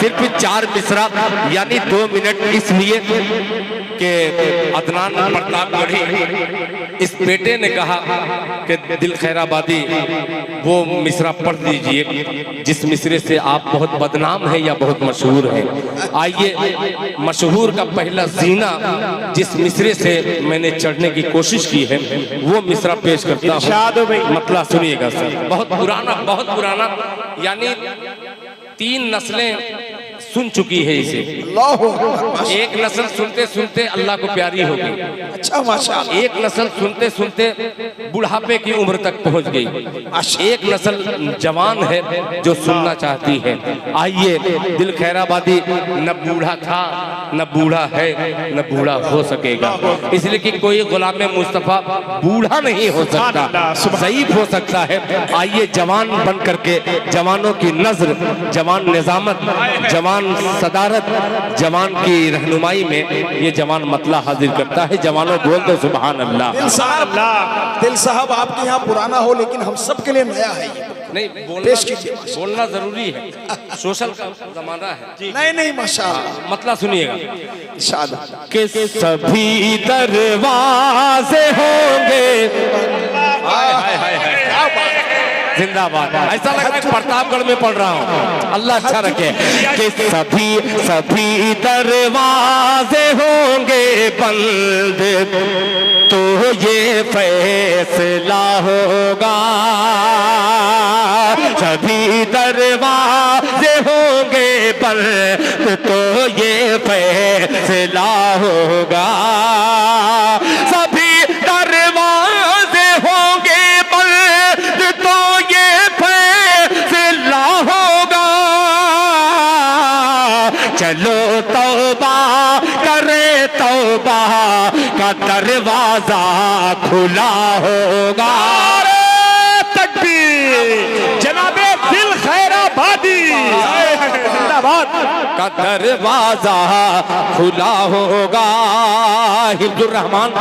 सिर्फ 4 मिसरा यानी 2 मिनट, इसलिए कि अदनान प्रतापगढ़ी इस बेटे ने कहा कि दिल खैराबादी वो मिसरा पढ़ दीजिए जिस मिसरे से आप बहुत बदनाम है या बहुत मशहूर है। आइए मशहूर का पहला जीना जिस मिसरे से मैंने चढ़ने की कोशिश की है वो मिसरा पेश करता हूँ। मतलब सुनिएगा सर, बहुत पुराना यानी 3 नस्लें सुन चुकी है इसे। एक नस्ल सुनते सुनते अल्लाह को प्यारी हो गई। अच्छा माशाअल्लाह। एक नस्ल सुनते सुनते बुढ़ापे की उम्र तक पहुंच गई। एक नस्ल जवान है जो सुनना चाहती है। आइए दिल खैराबादी न बूढ़ा था न बूढ़ा है न बूढ़ा हो सकेगा, इसलिए कि कोई गुलाम मुस्तफा बूढ़ा नहीं हो सकता, ज़ईफ हो सकता है। आइए जवान बन करके जवानों की नजर, जवान निजामत, जवान सदारत, जवान की रहनुमाई में ये जवान मतला हाजिर करता है। जवानों बोल दो सुभान अल्लाह। दिल साहब आपके यहाँ पुराना हो लेकिन हम सब के लिए नया है ये। नहीं बोलना जरूरी है, सोशल का जमाना है। नहीं माशाअल्लाह। मतलब सुनिएगा कि सभी दरवाजे होंगे, जिंदाबाद। ऐसा लग रहा है प्रतापगढ़ में पढ़ रहा हूँ, अल्लाह अच्छा रखे। कि सभी दरवाजे होंगे बंद तो ये फैसला होगा, सभी दरवाजे होंगे बंद तो ये फैसला होगा, सभी दरवाजे होंगे बंद तो ये फैसला होगा, चलो तौबा करे तौबा का दरवाजा खुला होगा। जनाबे दिल खैराबादी का दरवाजा खुला होगा। हिब्दुर्रहमान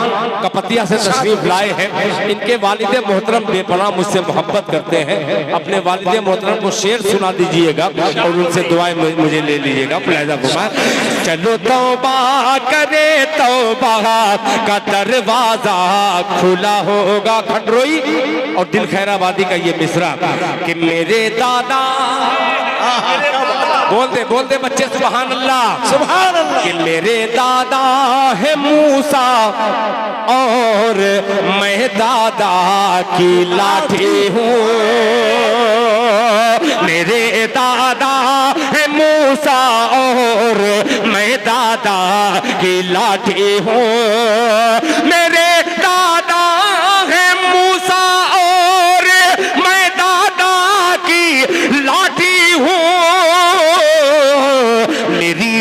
कपतिया से तशरीफ लाए हैं। इनके वालिद मोहतरम बेपनाह मुझसे मोहब्बत करते हैं। अपने वालिद मोहतरम को शेर सुना दीजिएगा और उनसे दुआएं मुझे ले लीजिएगा। प्लेजा घुमाए। चलो तौबा करे तौबा का दरवाजा खुला होगा। खंडरोई और दिल खैराबादी का ये मिसरा कि मेरे दादा, बोलते बच्चे सुभान अल्लाह, कि मेरे दादा है मूसा और मैं दादा की लाठी हूँ, मेरे दादा है मूसा और मैं दादा की लाठी हूँ, मेरे दादा है मूसा और मैं दादा की लाठी हूँ, मेरी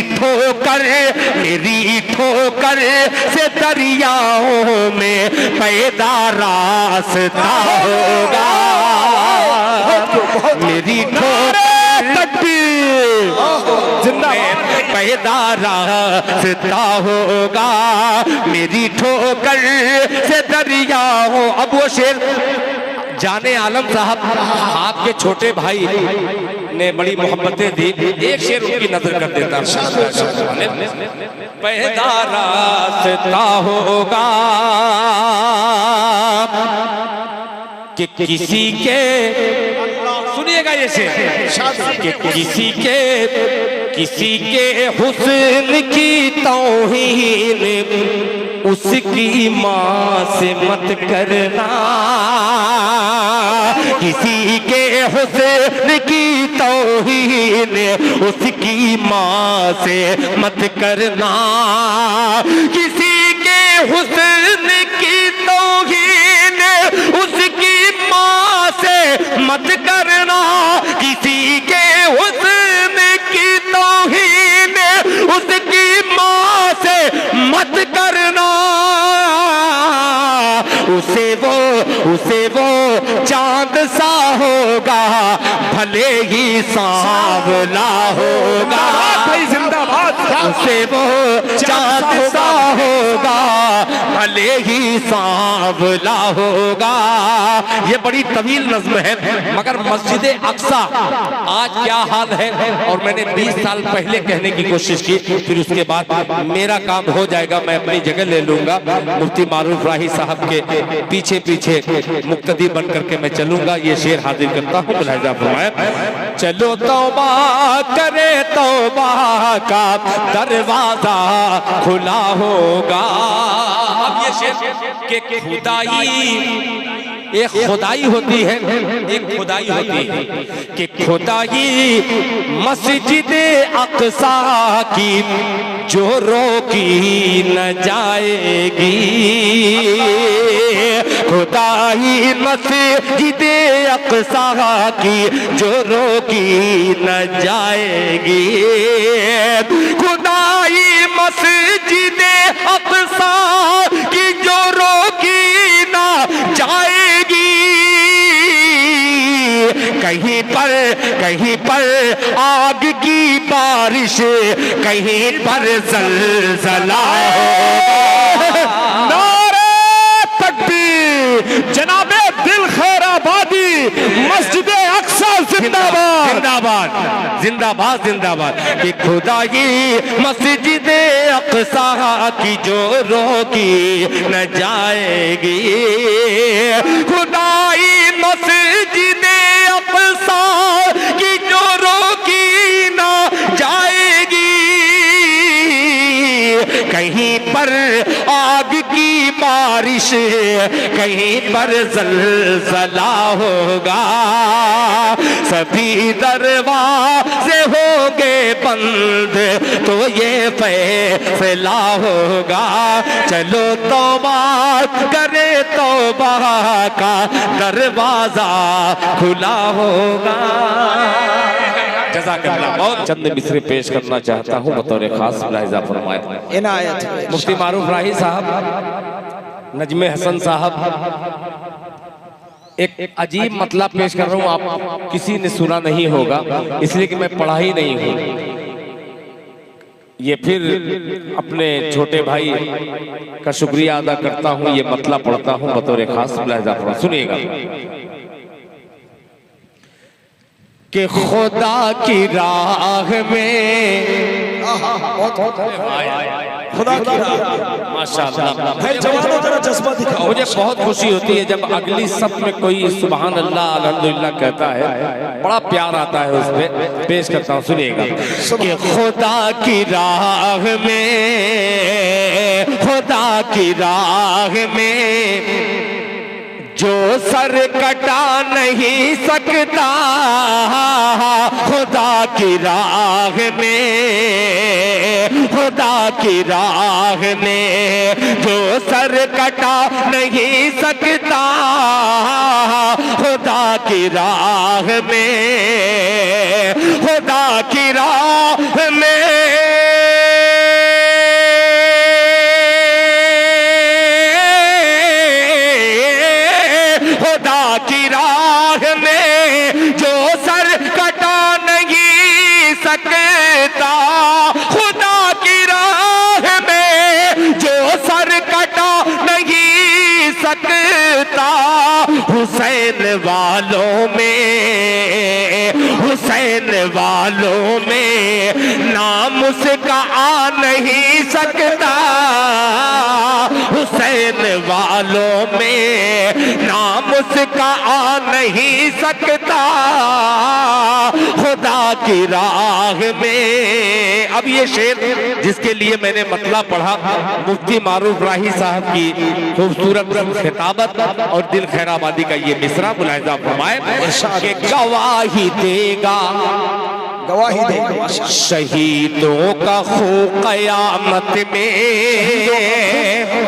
ठोकर से दरियाओं में पैदा रास्ता होगा, मेरी ठोकर पैदा रास्ता होगा, मेरी ठोकर से दरियाओं। अब वो शेर जाने आलम साहब आपके छोटे भाई ने बड़ी मोहब्बतें दी, एक शेर उनकी नजर कर देता। पैदा रास्ता होगा कि किसी के, सुनिएगा ये शेर, कि किसी के हुस्न की तौहीन उसकी माँ से मत करना, किसी के हुस्न की तौहीन उसकी माँ से मत करना, किसी के हुस्न की तौहीन उसकी माँ से मत करना, किसी के हुस्न की तौहीन उसकी माँ से मत करना, उसे वो चांद सा होगा भले ही सांवला होगा। जिंदाबाद उसे वो चांद सा होगा, भले ही सांवला होगा। ये बड़ी तवील नज़्म है, मगर मस्जिद अक्सा आज क्या हाल है, और मैंने 20 साल पहले कहने की कोशिश की, फिर उसके बाद मेरा काम हो जाएगा, मैं अपनी जगह ले लूंगा। मुफ्ती मारूफ राही साहब के पीछे पीछे मुक्तदी बन करके मैं चलूंगा। ये शेर हाजिर करता हूँ, मुलाहिजा फरमाएं। चलो तौबा करे, तौबा का दरवाजा खुला होगा। अब ये शेर के खुदाई, एक खुदाई होती है, एक खुदाई होती है कि खुदाई मस्जिद अक्सा की जो रोकी न जाएगी। खुदाई मस्जिद अक्सा की जो रोकी न जाएगी। खुदाई मस्जिद अक्सा की जो रोकी न जाएगी। कहीं पर आग की बारिश, कहीं पर ज़लज़ला होगा। नारे तकबीर, जनाबे दिल खैराबादी, मस्जिद अक्सा जिंदाबाद जिंदाबाद जिंदाबाद जिंदाबाद। कि खुदाई मस्जिद अक्सा की जो रोकी न जाएगी। खुदाई मस्जिद अक्सा की जो रोकी न जाएगी। कहीं पर आग की बारिश, कहीं पर ज़लज़ला होगा। सभी दरवाजे होंगे बंद, तो ये फैसला होगा। चलो तौबा करे, तौबा का दरवाजा खुला होगा। जज़ाकल्लाह। बहुत चंद मिसरे पेश करना चाहता हूँ बतौर खास, मुलाहिजा फरमाएं। इनायत मुफ्ती मारूफ राही साहब, नजमे हसन साहब, एक अजीब मतला पेश कर रहा हूँ, आप किसी ने सुना नहीं होगा, इसलिए कि मैं पढ़ा ही नहीं हूँ। ये फिर अपने छोटे भाई का शुक्रिया अदा करता हूँ, ये मतला पढ़ता हूँ बतौर खास, मुलाहिजा फरमाएं। सुनिएगा कि खुदा की राह में, खुदा की माशाअल्लाह, जवानों जरा जज्बा दिखाओ। मुझे बहुत खुशी होती है जब अगली सब में कोई सुभान अल्लाह अल्हम्दुलिल्लाह कहता है, बड़ा प्यार आता है उस पे। पेश करता हूँ, सुनिएगा कि खुदा की राह में, खुदा की राह में जो सर कटा नहीं सकता। खुदा की राह में, खुदा की राह में जो सर कटा नहीं सकता। खुदा की राह में, खुदा की राह में सकता। खुदा की राह में जो सर कटा नहीं सकता। हुसैन वालों में, हुसैन वालों में नाम उसका आ नहीं सकता। हुसैन वालों में नाम उसका आ नहीं सकता। खुदा की राह में। अब ये शेर जिसके लिए मैंने मतला पढ़ा, मुफ्ती मारूफ राही साहब की खूबसूरत खिताबत और दिल खैराबादी का ये मिसरा, मुलाहिजा फरमाए कि गवाही देगा, गवाही देगा शहीदों का खून क़यामत में।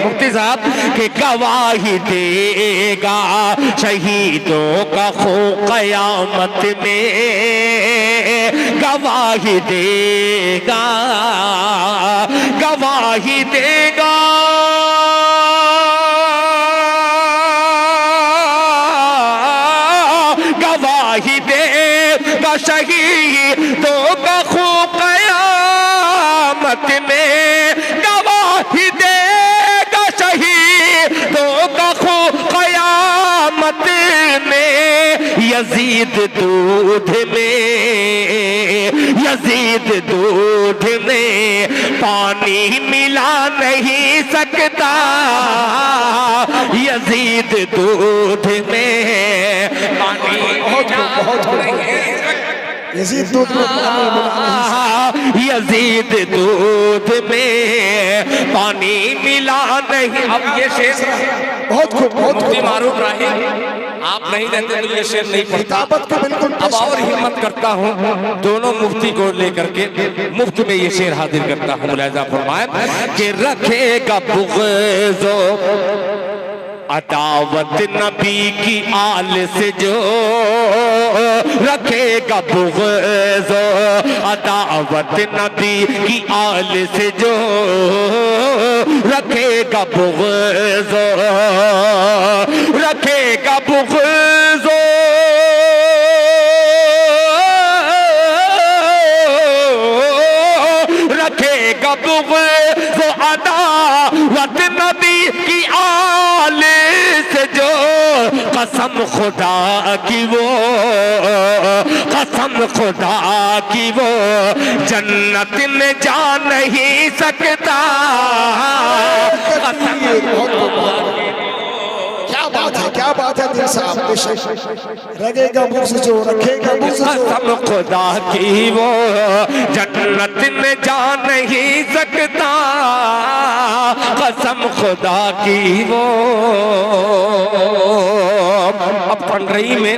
मुफ्ती साहब के गवाही देगा शहीदों का खून क़यामत में। गवाही देगा, गवाही देगा, गवाही देगा शहीदों का खून क़यामत यजीद दूध में, यजीद दूध में पानी मिला नहीं सकता, यजीद दूध में पानी यजीद दूध में पानी मिला नहीं, यजीद दूध में पानी मिला नहीं। अब ये शेर बहुत खूब, बहुत मुफ्ती खूब। मारूफ राही आप नहीं रहते तो ये शेर नहीं पढ़ता। किताबत को बिल्कुल अब और हिम्मत करता हूँ दोनों मुफ्ती को लेकर के मुफ्त में ये शेर हाजिर करता हूँ। मुलाहिजा फरमाए कि रखेगा बुग़्ज़ो अदावत नबी की आल से जो, रखेगा बुग़्ज़ो अदावत नबी की आल से जो, रखेगा बुग़्ज़ो, रखेगा बुग़्ज़ो रखेगा बुग़्ज़ो अदावत नबी की आल से जो, कसम खुदा की वो, कसम खुदा की वो जन्नत में जा नहीं सकता, कसम क्या बात है, क्या बात है दिल साहब, बेशक रगेगा बुग़्ज़ जो, रखेगा बुग़्ज़ जो, कसम खुदा की वो जन्नत में जा नहीं सकता, कसम खुदा की वो। अब पंडरी में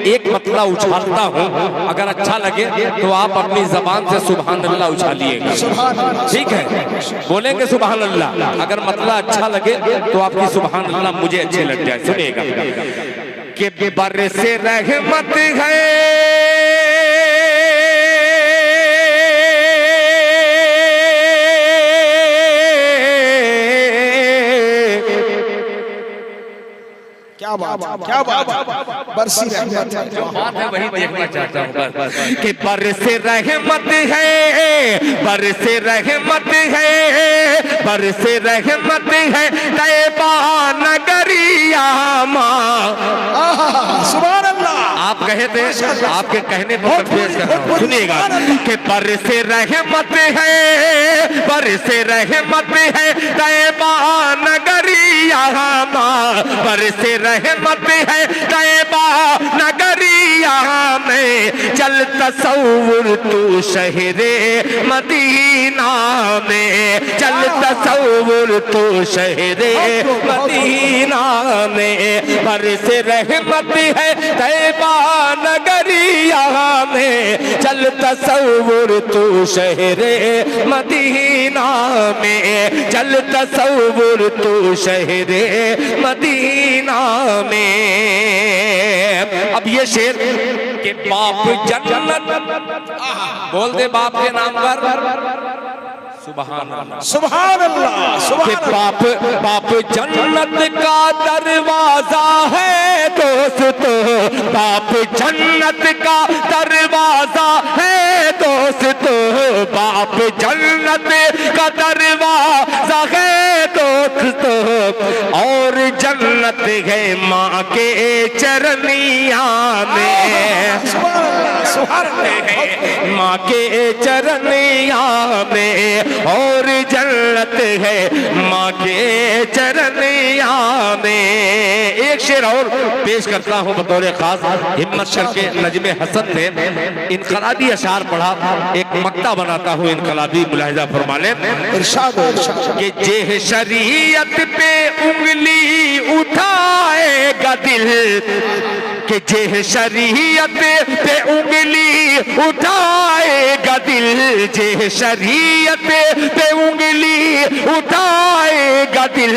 एक मतला उछालता हूँ, अगर अच्छा लगे तो आप अपनी जबान से सुभान अल्लाह उछालिएगा, ठीक है? बोलेंगे सुभान अल्लाह, अगर मतला अच्छा लगे तो आपकी सुभान अल्लाह मुझे अच्छे लग जाए। सुनिएगा कि बर से रहमत है, क्या बात है, क्या बात है, बरसी रहमत है, जो बात है वही देखना चाहता हूँ बस। कि बर से रहमत है, बर से रहमत है, बर से रहमत है तैबा नगरिया माँ। सुभान अल्लाह। आप कहे थे, आपके कहने पर पेश कर रहा हूँ, सुनिएगा कि बर से रहमत है, बर से रहमत है तैबा नगरिया माँ, बर से रहमत है तैबा नगरिया में, चल तसव्वुर तू शहरे मदीना में, चल तसव्वुर तू शहरे मदीना में, बर से रहमत है तैबा नगरिया में, चल तसव्वुर तू शहरे मदीना में, चल तसव्वुर तू शहरे मदीना में। अब ये शेर के बाप जन्नत, बोल दे बाप के नाम पर सुभान अल्लाह, सुभान अल्लाह, सुभान कि बाप बाप जन्नत का दरवाजा है दोस्तों, बाप जन्नत का दरवाजा है दोस्तों, बाप जन्नत का दरवाजा है दोस्तों, और जन्नत है माँ के चरनिया में, माँ के चरनिया में, और जन्नत है माँ के चरनिया में। एक शेर और पेश करता हूँ बतौर खास, हिम्मत करके नजमे हसन ने इनकलाबी अशार पढ़ा, एक मक्ता बनाता हूँ इनकलाबी, मुलाहिजा फरमा लें। इरशाद कि जे शरीयत पे उंगली उठाएगा दिल, कि जे शरीयत पे उंगली उठाएगा दिल, जे शरीयत पे उंगली उठाएगा दिल,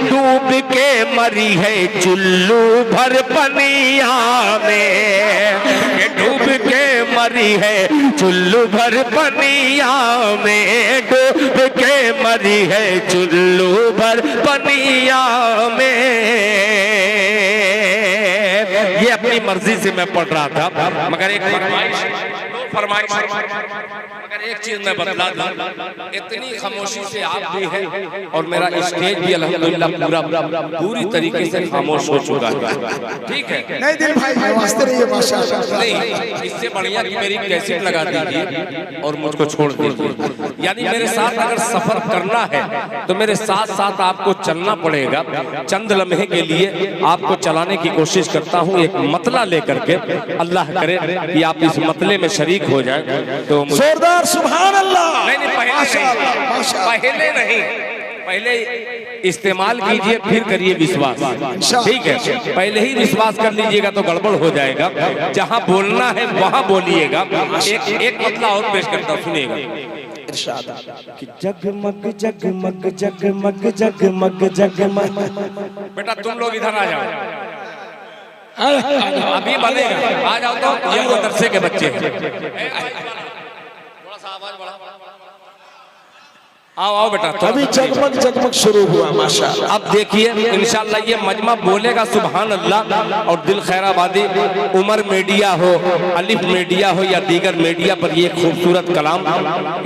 डूब के मरी है चुल्लू भर पनिया में, डूब के मरी है चुल्लू भर पनिया में, डूब के मरी है चुल्लू भर पनिया में। ये अपनी मर्जी से मैं पढ़ रहा था, मगर एक फरमाइश फरमाइश, मगर एक चीज मैं बतला दूं, इतनी खामोशी से आप भी हैं और मेरा स्टेज भी अल्हम्दुलिल्लाह पूरी तरीके से खामोश हो चुका है, ठीक है? नहीं दिल भाई वास्ते रहिए माशाअल्लाह। नहीं, इससे बढ़िया कि मेरी कैसेट लगा दीजिए और मुझको छोड़ दीजिए। यानी मेरे साथ अगर सफर करना है तो मेरे साथ साथ आपको चलना पड़ेगा। चंद लम्हे के लिए आपको चलाने की कोशिश करता हूँ, एक मतला लेकर के। अल्लाह करे कि आप इस मतले में शरीक हो जाए तो जोरदार सुभान अल्लाह। नहीं, पहले नहीं, पहले इस्तेमाल कीजिए फिर करिए विश्वास, ठीक है? पहले ही विश्वास कर लीजिएगा तो गड़बड़ हो जाएगा। जहाँ बोलना है वहाँ बोलिएगा। एक मतला और पेश करता हूँ, सुनिएगा। कि जगमग जगमग जगमग जगमग जगमग। बेटा तुम लोग इधर आ जाओ, अभी बनेगा, आ जाओ। तो ये मदरसे के बच्चे हैं, थोड़ा सा आवाज बढ़ा। आओ आओ बेटा, अभी जगमग जगमग शुरू हुआ माशाअल्लाह। अब देखिए इंशाअल्लाह ये मजमा बोलेगा सुभान अल्लाह। और दिल खैराबादी उमर मीडिया हो, अलिफ मीडिया हो या दीगर मीडिया पर ये खूबसूरत कलाम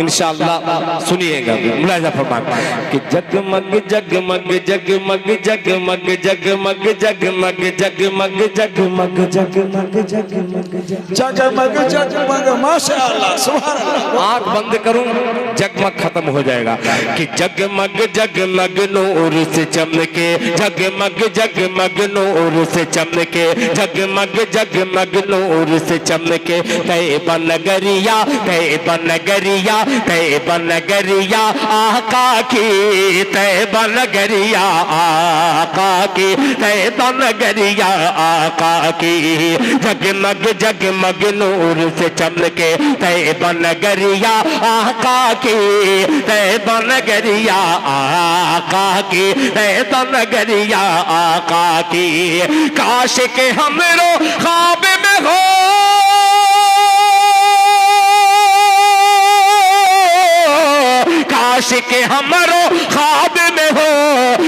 इंशाअल्लाह सुनिएगा। मुलाहिजा फरमाएं कि जगमग जगमग जगमग जगमग जगमग जगमग जगमग जगमग जगमग जगमग जगमग जगमग माशाअल्लाह सुभान अल्लाह। आंख बंद करूं जगमग खत्म हो जाएगा कि जगमग जगमग नूर से चमके, जगमग जगमग नूर से चमके, जगमग जगमग नूर से चमके। तैयबा नगरिया तैयबा नगरिया तैयबा नगरिया आका की, तैयबा नगरिया आका की, तैयबा नगरिया आका की। जगमग जगमग नूर से चमके, तैयबा नगरिया आका की, तैयबा नगरिया आका की, तैयबा नगरिया आका की। काश के हमरो ख्वाब में हो, काश के हमरो ख्वाब में हो,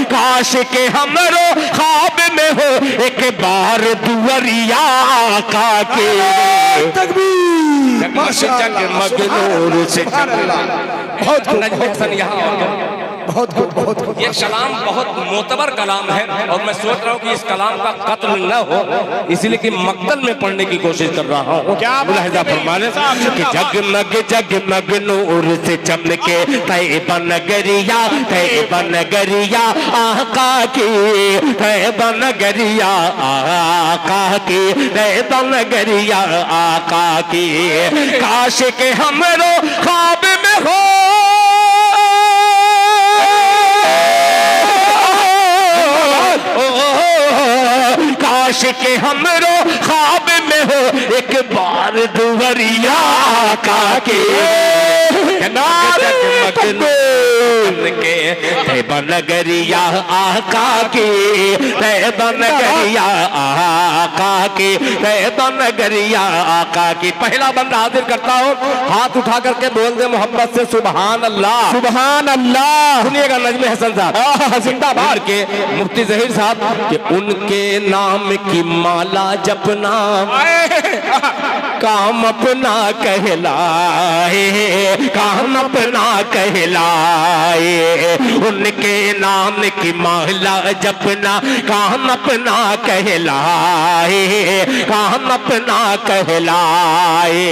काश के हमरो ख्वाब में हो एक बार दुआरिया आका के। जगमग नूर से बहुत बहुत ये कलाम बहुत मोतबर कलाम है और मैं सोच रहा हूँ कि इस कलाम का कत्ल न हो, इसलिए कि मक्तल में पढ़ने की कोशिश कर रहा हूँ। क्या मुलाहिजा फरमाने कि जगमग जगमग नूर से चमके, तैयबा नगरिया तैयबा नगरिया आका की, तैयबा नगरिया आका की, तैयबा नगरिया आका की। काश के हमरो ख्वाब में हो, काश के हमरो ख्वाब में हो एक बार दुआरिया आका के। तैयबा नगरिया आका की, तैयबा नगरिया आका की, तैयबा नगरिया आका की। पहला बंदा हाजिर करता हूँ, हाथ उठा करके बोल दे मोहब्बत से सुभान अल्लाह सुभान अल्लाह। सुनिएगा नजमे हसन साहब जिंदाबाद के मुफ्ती जहीर साहब कि उनके नाम की माला जपना काम अपना कहलाए, काम अपना कहलाए। उनके नाम की माला जपना काम अपना कहलाए, काम अपना कहलाए।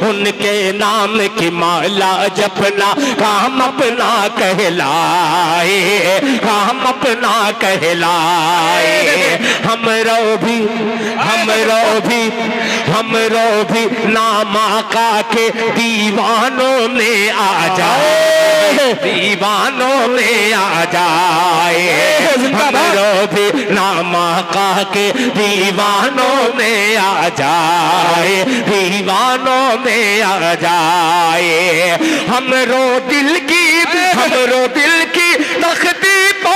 उनके नाम की माला जपना काम अपना कहलाए, काम अपना कहलाए। हमरो भी नाम आका के दीवानों में आ जाए, दीवानों में आ जाए। हमरो भी नाम आका के दीवानों में आ जाए, दीवानों में आ जाए। हमरो दिल की तख्ती पर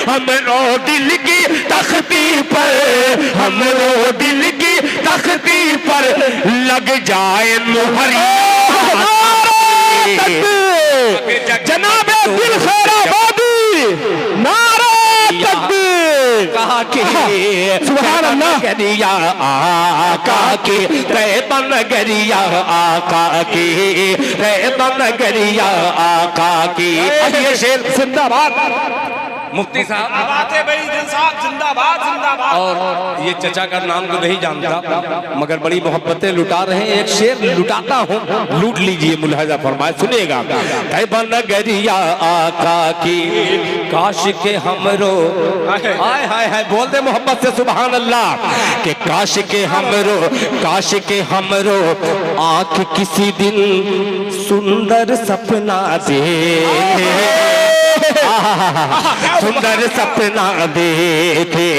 हमरो दिल की तख्ती पर, हमरो दिल की तख्ती पर लग जाए मुहरिया। जनाबे दिल खैराबादी नारे तकबीर, नगरिया आका की, तैयबा नगरिया आका की, तैयबा नगरिया आका की। अब ये शेर जिंदाबाद मुफ्ती साहब बात है भाई दिल साहब, जिंदाबाद जिंदाबाद। और ये चचा का नाम तो नहीं जानता मगर बड़ी मोहब्बतें लुटा रहे हैं। एक शेर लुटाता हूँ, लूट लीजिए, मुलाहिजा फरमाए, सुनिएगा। तैयबा नगरिया आका की, काश के हमरो, हाय हाय हाय, बोल दे मोहब्बत से सुभान अल्लाह, कि काश के हमरो आँख किसी दिन सुंदर सपना दे, सुंदर सपना देखे,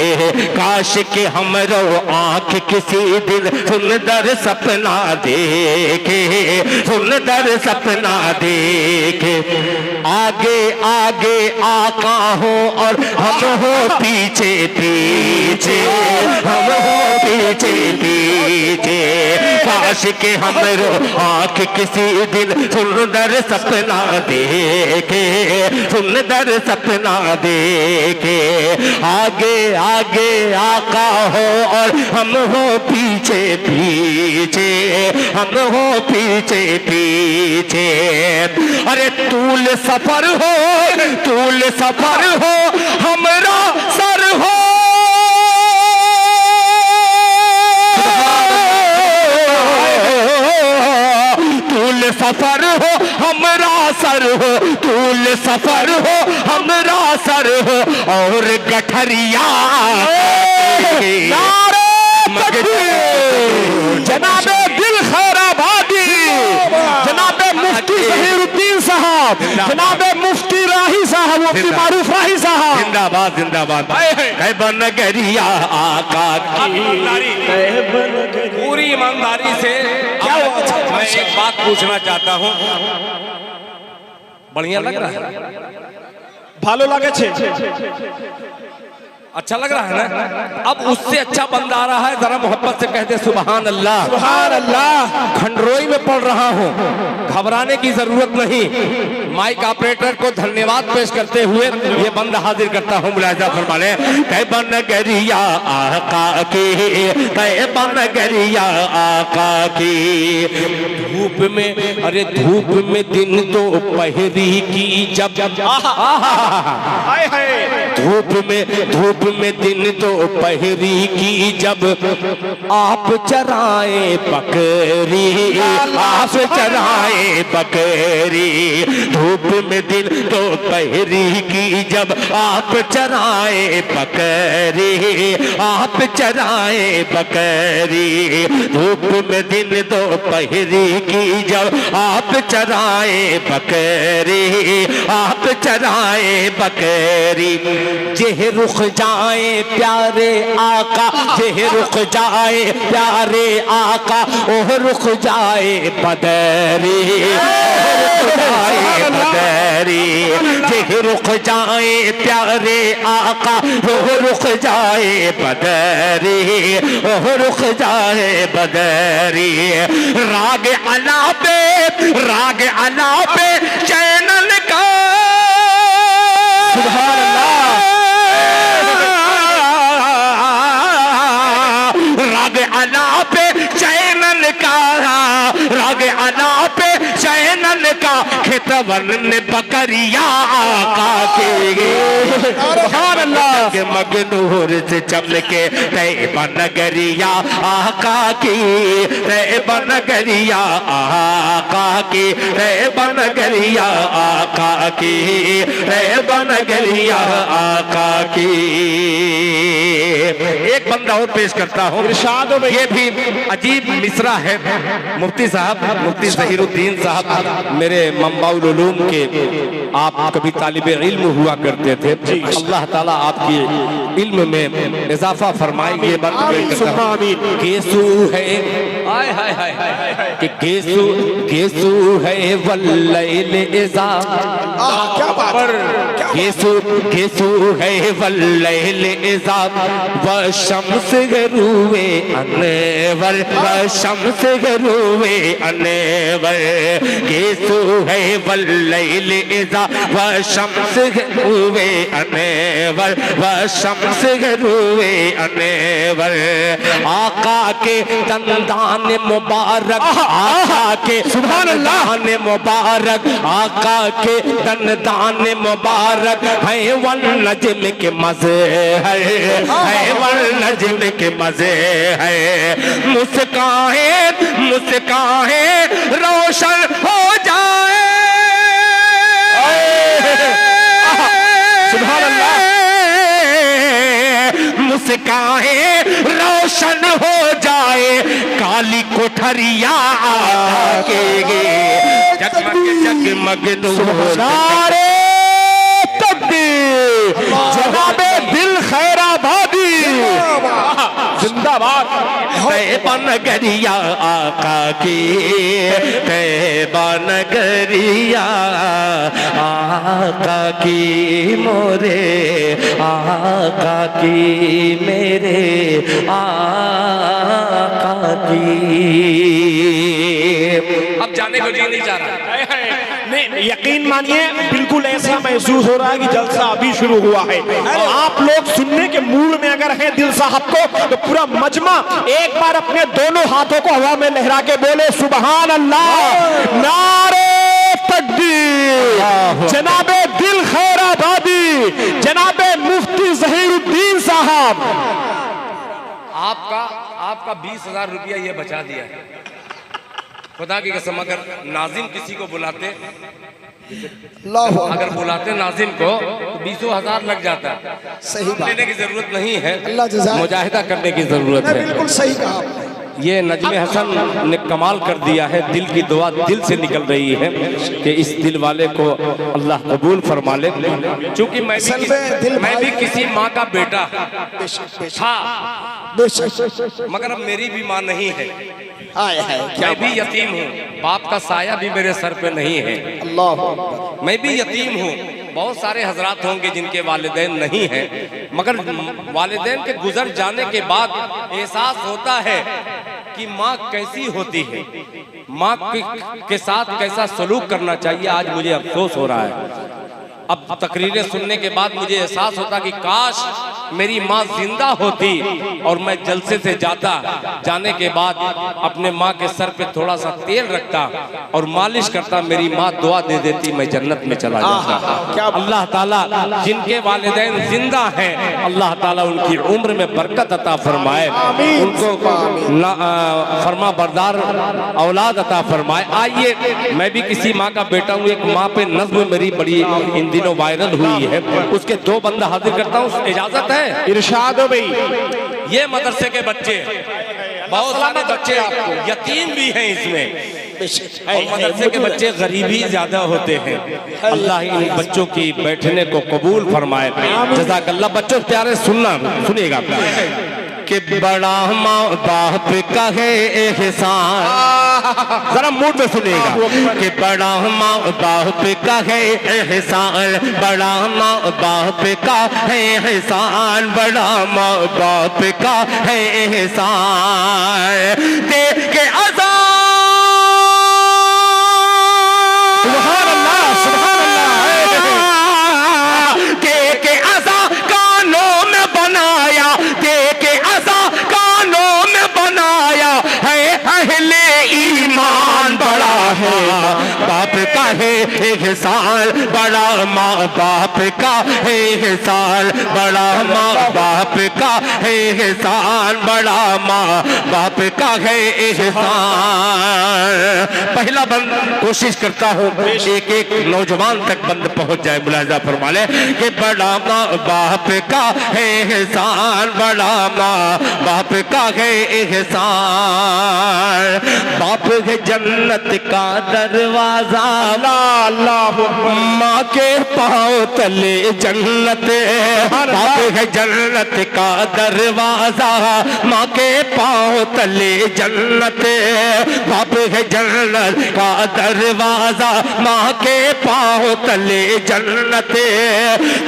काश के हमरो आँख किसी दिन सुंदर सपना देखे, सुंदर सपना देखे। आगे आगे आका हो और हम हो पीछे पीछे, हम हो पीछे पीछे, काश के हमरो आँख किसी दिन सुंदर सपना देखे, सुंदर सपना देखे। आगे आगे आका हो और हम हो पीछे पीछे, हम हो पीछे पीछे। अरे तूल सफर हो, तूल सफर हो, हमरा सर हो, तूल सफर हो हमरा सर हो, तूल सफर हो हमरा सर हो, और गठरिया जनाबे दिल खैराबादी, जनाबे मुफ्ती ज़हीरुद्दीन साहब, जनाबे मुफ्ती राही साहब, मुफ्ती मारूफ राही साहब, जिंदाबाद जिंदाबाद। तैयबा नगरिया आका की, पूरी ईमानदारी से मैं एक बात पूछना चाहता हूँ, बढ़िया लग रहा है, ভালো লাগেছে, अच्छा लग रहा है ना? अब उससे अच्छा बंदा आ रहा है, जरा मोहब्बत से कहते सुभान अल्लाह, सुभान अल्लाह। खंडरोई में पढ़ रहा हूँ, घबराने की जरूरत नहीं। माइक ऑपरेटर को धन्यवाद पेश करते हुए ये बंद हाजिर करता हूँ, मुलाहिजा फरमाने। तैयबा नगरिया आका की, तैयबा नगरिया आका की, धूप में, अरे धूप में दिन तो पहरी की जब, धूप में दिन तो पहरी की जब, आप चराए बकरी, आप चराए बकरी। धूप में दिन तो पहरी की जब, आप चराए बकरी, आप चराए बकरी। धूप में दिन तो पहरी की जब, आप चराए बकरी, आप चराए बकरी। जेह रुख जाए प्यारे आका, जेह रुख जाए प्यारे आका, ओह रुख जाए बदरी, बदरी। जेह रुख जाए प्यारे आका, ओह रुख जाए बदरी, ओह रुख जाए बदरी। राग अला पे, राग अला पे चैनल का, सुभान अल्लाह। राग अला पे चैनल का, राग अला पे चैनल का, खेतवन ने बकरिया आका के, सुभान अल्लाह। मगनूर से चमके तैयबा नगरिया आका की, तैयबा नगरिया आका की, तैयबा नगरिया आका की, तैयबा नगरिया आका की। एक बंदा और पेश करता हूँ, ये भी अजीब मिसरा है। मुफ्ती साहब, मुफ्ती ज़हीरुद्दीन साहब मेरे मंबाउल उलूम के आप कभी तालिबे इल्म हुआ करते थे, अल्लाह ताला आपकी इल्म में इजाफा फरमाए। ये बात गेसू है, हाय हाय हाय हाय, कि गेसू गेसू है वल्लैल इज़ा, क्या बात है, गेसू गेसू है वल्लैल इज़ा, व शम्स गरूए अनवर, व शम्स गरूए अनवर। गेसू है वल्लैल इज़ा वशम्स हुए अनवर वशम्स हुए अनवर। आका के दंदान मुबारक आका के दंदान मुबारक आका के दंदान मुबारक है वन नज्म के मजे है वन नज्म के मजे है। मुस्कान मुस्कान रोशन हो जाए सुभान अल्लाह। मुस्कान रोशन हो जाए काली कोठरिया के जगमग जगमग नारे तकबीर जनाबे दिल खैराबादी जिंदाबाद। तैबा नगरिया आका की तैबा नगरिया आका की मोरे आका की मेरे आका की। अब जाने को जी नहीं चाह रहा। नहीं, यकीन मानिए बिल्कुल ऐसा महसूस हो रहा है कि जलसा अभी शुरू हुआ है। और आप लोग सुनने के मूड में अगर हैं दिल साहब को, तो पूरा मजमा एक बार अपने दोनों हाथों को हवा में लहरा के बोले सुभान अल्लाह, नारे तकबीर। जनाबे दिल खैराबादी जनाबे मुफ्ती जहीरुद्दीन साहब, आपका 20,000 रुपया ये बचा दिया है। खुदा की कसम अगर नाजिम किसी को बुलाते, अगर बुलाते नाजिम को तो 20,000 लग जाता। सही बात, लेने की जरूरत नहीं है, अल्लाह जज़ा मुजाहिदा करने की जरूरत है। बिल्कुल सही कहा। ये नजमे हसन ने कमाल कर दिया है। दिल की दुआ दिल से निकल रही है कि इस दिल वाले को अल्लाह कबूल फरमा ले। चूंकि मैं भी किसी माँ का बेटा था, मगर अब मेरी भी माँ नहीं है। मैं भी यतीम हूँ, बाप का साया भी मेरे सर पे नहीं है। मैं भी यतीम हूँ। बहुत सारे हजरात होंगे जिनके वालिदैन नहीं हैं, मगर वालिदैन के गुजर जाने के बाद एहसास होता है कि माँ कैसी होती है, माँ के साथ कैसा सलूक करना चाहिए। आज मुझे अफसोस हो रहा है। अब तकरीरें सुनने के बाद मुझे एहसास होता कि काश मेरी माँ जिंदा होती और मैं जलसे से जाता, जाने के बाद अपने माँ के सर पे थोड़ा सा तेल रखता और मालिश करता, मेरी माँ दुआ दे देती, मैं जन्नत में चला जाता। अल्लाह ताला जिनके वालिदैन जिंदा हैं, अल्लाह ताला उनकी उम्र में बरकत अता फरमाए, उनको फरमा बरदार औलाद अता फरमाए। आइए, मैं भी किसी माँ का बेटा हूँ। एक माँ पे नज़्म मेरी बड़ी इन दिनों वायरल हुई है, उसके 2 बंदा हाजिर करता हूँ। इजाजत है? इरशाद हो भाई। ये मदरसे के बच्चे, बहुत सारे बच्चे यतीम भी हैं इसमें, और मदरसे के बच्चे गरीबी ज्यादा होते हैं। अल्लाह इन बच्चों की बैठने को कबूल फरमाए। जज़ाकल्लाह। बच्चों प्यारे सुनिएगा कि बड़ा माँ बाप का है एहसान, जरा मूड में सुनिएगा कि बड़ा माँ बाप का है एहसान, बड़ा माँ बाप का है एहसान, बड़ा माँ बाप का है एहसान। देख के बाप का है एहसान, बड़ा माँ बाप का है एहसान, बड़ा माँ बाप का है एहसान, बड़ा माँ बाप का है एहसान। पहला बंद कोशिश करता हूँ एक एक नौजवान तक बंद पहुँच जाए। मुलाजा फरमा ले कि बड़ा माँ बाप का है एहसान, बड़ा माँ बाप का है एहसान। बाप है जन्नत का दरवाजा, माँ के पाँव तले जन्नत, बाप है जन्नत का दरवाजा, माँ के पाँव तले जन्नत, बाप है जन्नत का दरवाजा, माँ के पाँव तले जन्नत।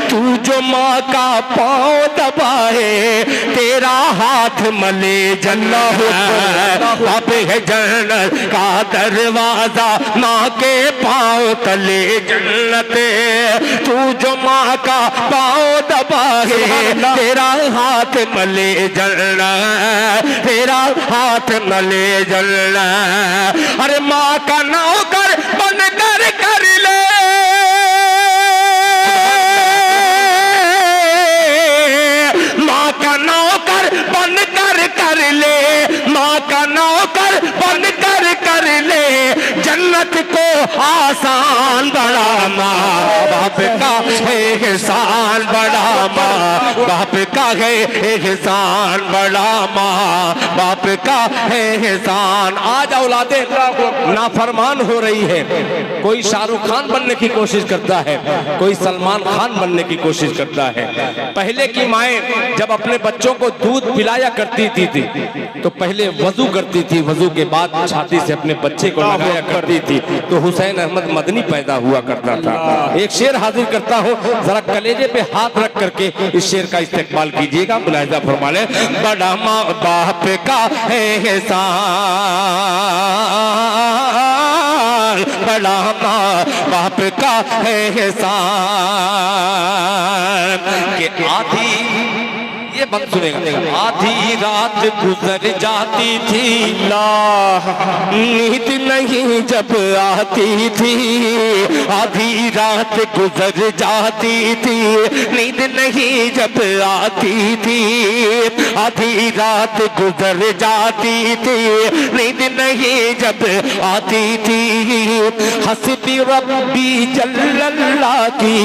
तू जो माँ का पाँव दबाए, तेरा हाथ मले जन्नत, बाप है जन्नत का दरवाजा, माँ के पाँव तले जन्नत, तू जो माँ का पाँव दबाए तेरा हाथ मले जन्नत, तेरा हाथ मले जन्नत। अरे माँ का नौकर बन कर ले, माँ का नौकर बन कर ले, माँ का नौकर बन कर ले, जन्नत को आसान बड़ा माँ बाप का है एहसान, बड़ा माँ बाप का है एहसान, बड़ा माँ बाप का है एहसान। आज औलादे नाफरमान हो रही है, कोई शाहरुख खान बनने की कोशिश करता है, कोई सलमान खान बनने की कोशिश करता है। पहले की माएं जब अपने बच्चों को दूध पिलाया करती थी तो पहले वजू करती थी, वजू के बाद छाती से अपने बच्चे को लगाया करती थी, तो हुसैन अहमद मदनी पैदा हुआ करता था। एक शेर हाजिर करता हूँ, जरा कलेजे पे हाथ रख करके इस शेर का इस्तेमाल कीजिएगा, मुलाहिजा फरमा लें। बड़ा माँ बाप का है एहसान, बड़ा माँ बाप का है एहसान, के आधी ये बंद सुनेगा, आधी रात गुजर जाती थी, नींद नहीं जब आती थी, आधी रात गुजर जाती थी, नींद नहीं जब आती थी, आधी रात गुजर जाती थी, नींद नहीं जब आती थी, हस्बी रब्बी जल्लल्लाह की,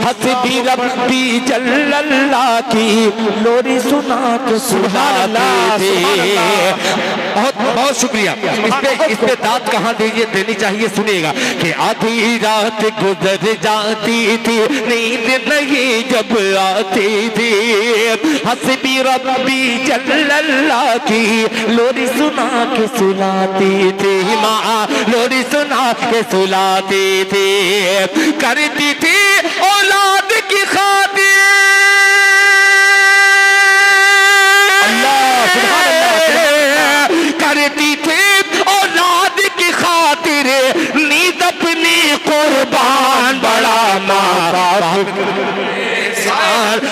हस्बी रब्बी जल्लल्लाह की लोरी सुना के सुनाते थे। बहुत बहुत शुक्रिया। इस पे दाद कहाँ देनी चाहिए, सुनिएगा कि आधी रात गुजर जाती थी, नींद नहीं जब आती थी, हस्बी रब्बी जल्लल्लाह की लोरी सुना के सुनाती थी, माँ लोरी सुना के सुनाती थी, करती थी औलाद की खातिर, करती थी औलाद की खातिर नींद अपनी कुर्बान, बड़ा माँ बाप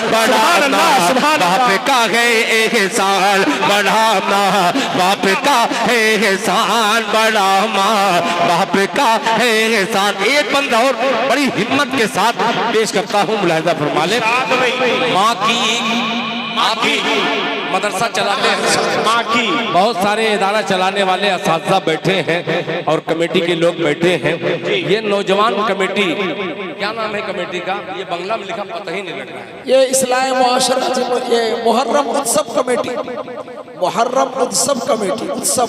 बड़ा माँ बाप का है एहसान, बड़ा माँ बाप का है एहसान, बड़ा माँ बाप का है एहसान। एक बंदा और बड़ी हिम्मत के साथ पेश करता हूँ, मुलाहिजा फरमा ले। माँ की आप ही मदरसा चलाते हैं, माँ की बहुत सारे इदारा चलाने वाले असातिज़ा बैठे हैं और कमेटी के लोग बैठे हैं। ये नौजवान कमेटी, क्या नाम है कमेटी का? ये बंगला में लिखा पता ही नहीं लग रहा है। ये इस्लाही मुआशरा, ये मुहर्रम उत्सव कमेटी, मुहर्रम उत्सव कमेटी, उत्सव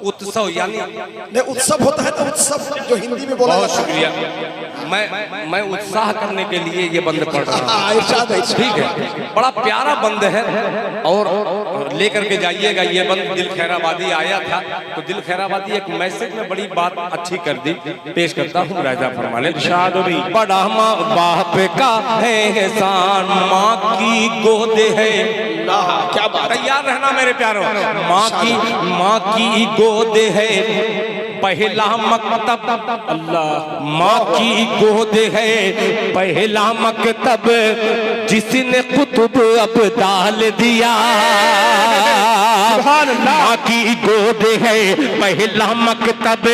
उत्सव यानी नहीं उत्सव होता है ना, उत्सव जो हिंदी में बोला बहुत जाता है। शुक्रिया। मैं उत्साह करने के लिए ये बंद पढ़ रहा हूँ, इरशाद है, ठीक है। बड़ा प्यारा बंद है और लेकर के जाइएगा। ये बंद दिल खैराबादी आया था, तो दिल खैराबादी एक मैसेज में बड़ी बात अच्छी कर दी, पेश करता हूँ, राजा फरमा ले। बड़ा माँ बाप का है एहसान, माँ की गोद है, क्या बात, तैयार रहना मेरे प्यारों। माँ की गोद है पहला मकतब, अल्लाह माँ की गोद है पहला मकतब, जिसने कुतुब अब डाल दिया। माँ की गोद है पहला मकतब,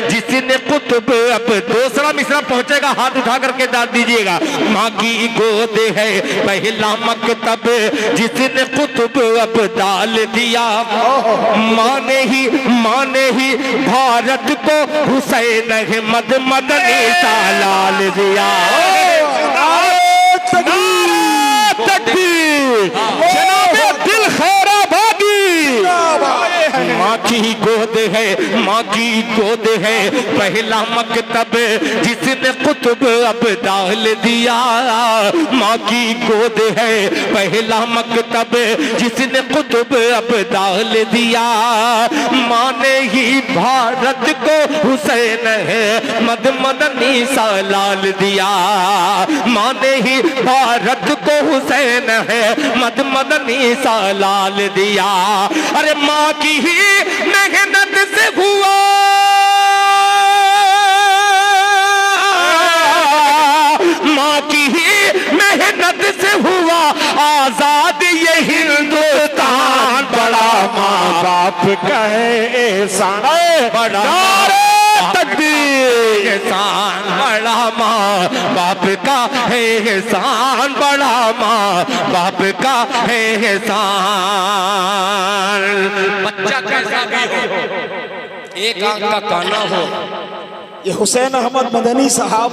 जिसने कुतुब अब, दूसरा मिसरा पहुंचेगा, हाथ उठा करके डाल दीजिएगा। माँ की गोद है पहला मकतब, जिसने कुतुब अब डाल दिया। माँ ने ही भारत को हुसैन अहमद मदनी सालाल दिया। जनाब दिल खैराबादी, माँ की गोद है, माँ की गोद है पहला मकतब, जिसने कुतुब अब डाल दिया। माँ की गोद है पहला मकतब, जिसने कुतुब अब डाल दिया। माँ ने ही भारत को हुसैन है मदनी सालाल दिया। माँ ने ही भारत को हुसैन है मदनी सालाल दिया। अरे माँ की ही मेहनत से हुआ कैसे हुआ आजाद ये हिंदुस्तान, बड़ा माँ बाप का है एहसान, बड़ा एहसान, बड़ा माँ बाप का है एहसान, बड़ा माँ बाप का है एहसान। बच्चा कैसा भी हो, एक आंख का काना हो। ये हुसैन अहमद मदनी साहब,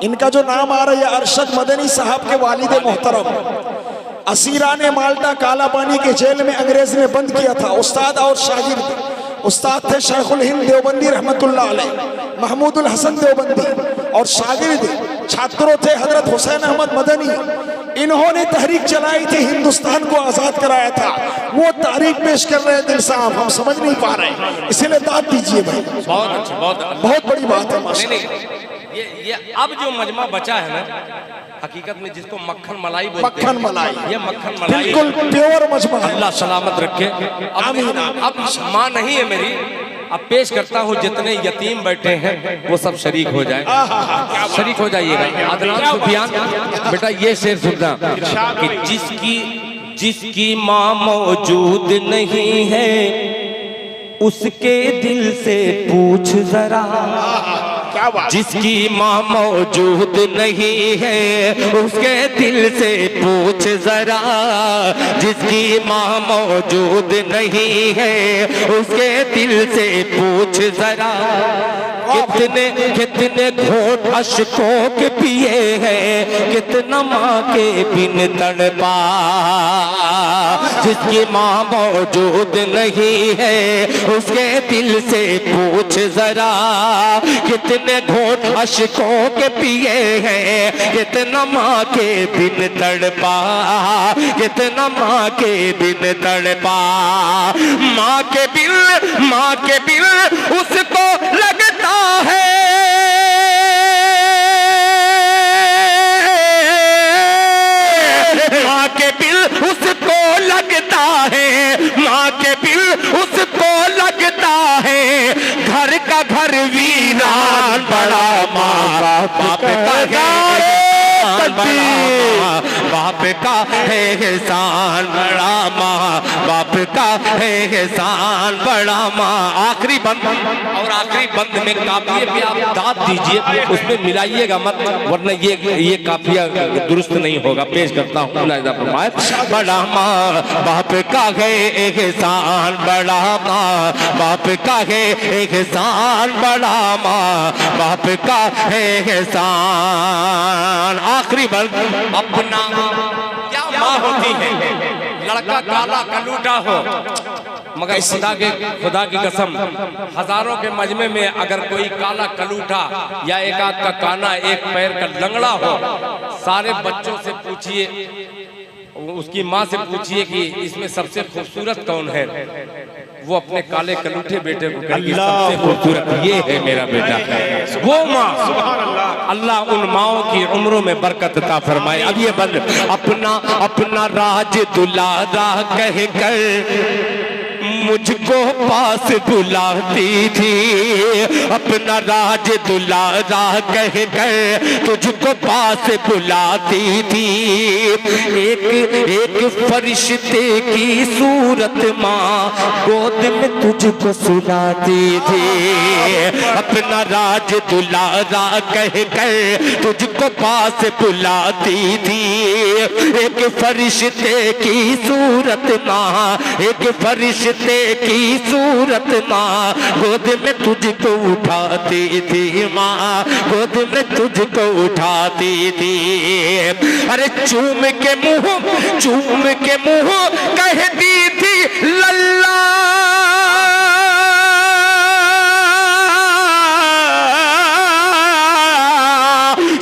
इनका जो नाम आ रहा है अरशद मदनी साहब के वालिद मोहतरम, असीरा ने माल्टा काला पानी के जेल में अंग्रेज ने बंद किया था। उस्ताद और शागिर्द, उस्ताद थे शेखुल हिंद देवबंदी रहमतुल्लाह अलैह, महमूदुल हसन देवबंदी, और शागिर्द छात्रों थे हजरत हुसैन अहमद मदनी। इन्होंने तहरीक चलाई थी, हिंदुस्तान को आजाद कराया था। वो तारीख पेश कर रहे हैं दिल साहब, हम समझ नहीं पा रहे हैं, इसीलिए दाद दीजिए भाई। बहुत अच्छा, बहुत बड़ी बात है माशा। नहीं, ये अब जो मजमा बचा है ना, हकीकत में जिसको मक्खन मलाई बोलते हैं, मक्खन मलाई, ये मक्खन मलाई बिल्कुल प्योर मजमा है। अल्लाह सलामत रखे। अब माँ नहीं है मेरी, अब पेश करता हूँ जितने यतीम बैठे हैं वो सब शरीक हो जाए, शरीक हो जाइएगा। अदनान सुफियान बेटा ये शेर सुनना कि जिसकी माँ मौजूद नहीं है उसके दिल से पूछ जरा, क्या बात, जिसकी माँ मौजूद नहीं है उसके दिल से पूछ जरा, जिसकी माँ मौजूद नहीं है उसके दिल से पूछ जरा, कितने कितने घोट अश्कों के पिए हैं, कितना माँ के बिन तड़पा, जिसकी माँ मौजूद नहीं है उसके दिल से पूछ जरा, कितने घोट अश्कों के पिए हैं, कितना माँ के बिन तड़पा, कितना माँ के बिन तड़पा। माँ के बिन उसको लगता है, माँ के बिल उसको लगता है, माँ के बिल उसको लगता है, घर का घर वीरान, बड़ा माँ बाप का है बाप का है एहसान, बड़ा माँ बाप का है एहसान, बड़ा माँ। आखिरी बंद, और आखिरी बंद में काफिये पे आप दाद दीजिए, उसमें मिलाइएगा मत, वरना ये काफिया दुरुस्त नहीं होगा। पेश करता हूँ बड़ा माँ बाप का है एहसान, बड़ा माँ बाप का है एहसान, बड़ा माँ बाप का है एहसान। आखिरी बंद, अपना क्या माँ होती है, लड़का काला कलूटा हो, मगर खुदा की कसम हजारों के मजमे में अगर कोई काला कलूटा या एक आंख का काना एक पैर का लंगड़ा हो, सारे बच्चों से पूछिए, उसकी माँ से पूछिए कि इसमें सबसे खूबसूरत कौन है, वो अपने काले कलूठे बेटे को कहेगी सबसे खूबसूरत ये है मेरा बेटा। वो माँ, अल्लाह उन माओं की उम्रों में बरकत अता फरमाए। अब ये बंद, अपना राज दुलारा कह कर मुझको पास बुलाती थी, अपना राज दुलारा कह कर तुझको पास बुलाती थी, एक फरिश्ते की सूरत माँ गोद में तुझको सुलाती थी, अपना राज दुलारा कह कर तुझको पास बुलाती थी, एक फरिश्ते की सूरत माँ, एक फरिश्ते की सूरत माँ गोद में तुझको उठाती थी, माँ गोद में तुझको उठाती थी। अरे चूम के मुंह कहती थी लल्ला,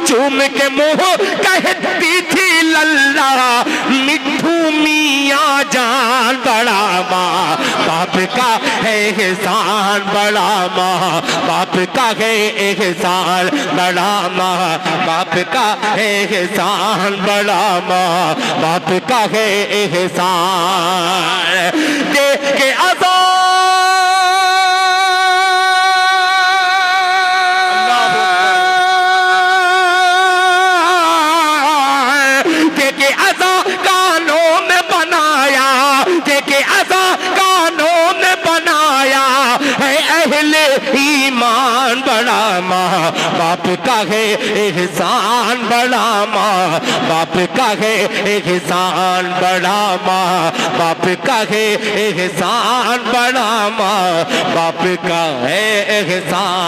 चूम के मुंह कहती थी लल्ला, मिठू मियाँ जान, बड़ा माँ बाप का है एहसान, बड़ा माँ बाप का है एहसान, बड़ा माँ बाप का है एहसान, बड़ा माँ बाप का है एहसान। दे के ईमान बड़ा, माँ बाप का है एहसान बड़ा, माँ बाप का है एहसान बड़ा, माँ बाप का है एहसान बड़ा, माँ बाप का है एहसान।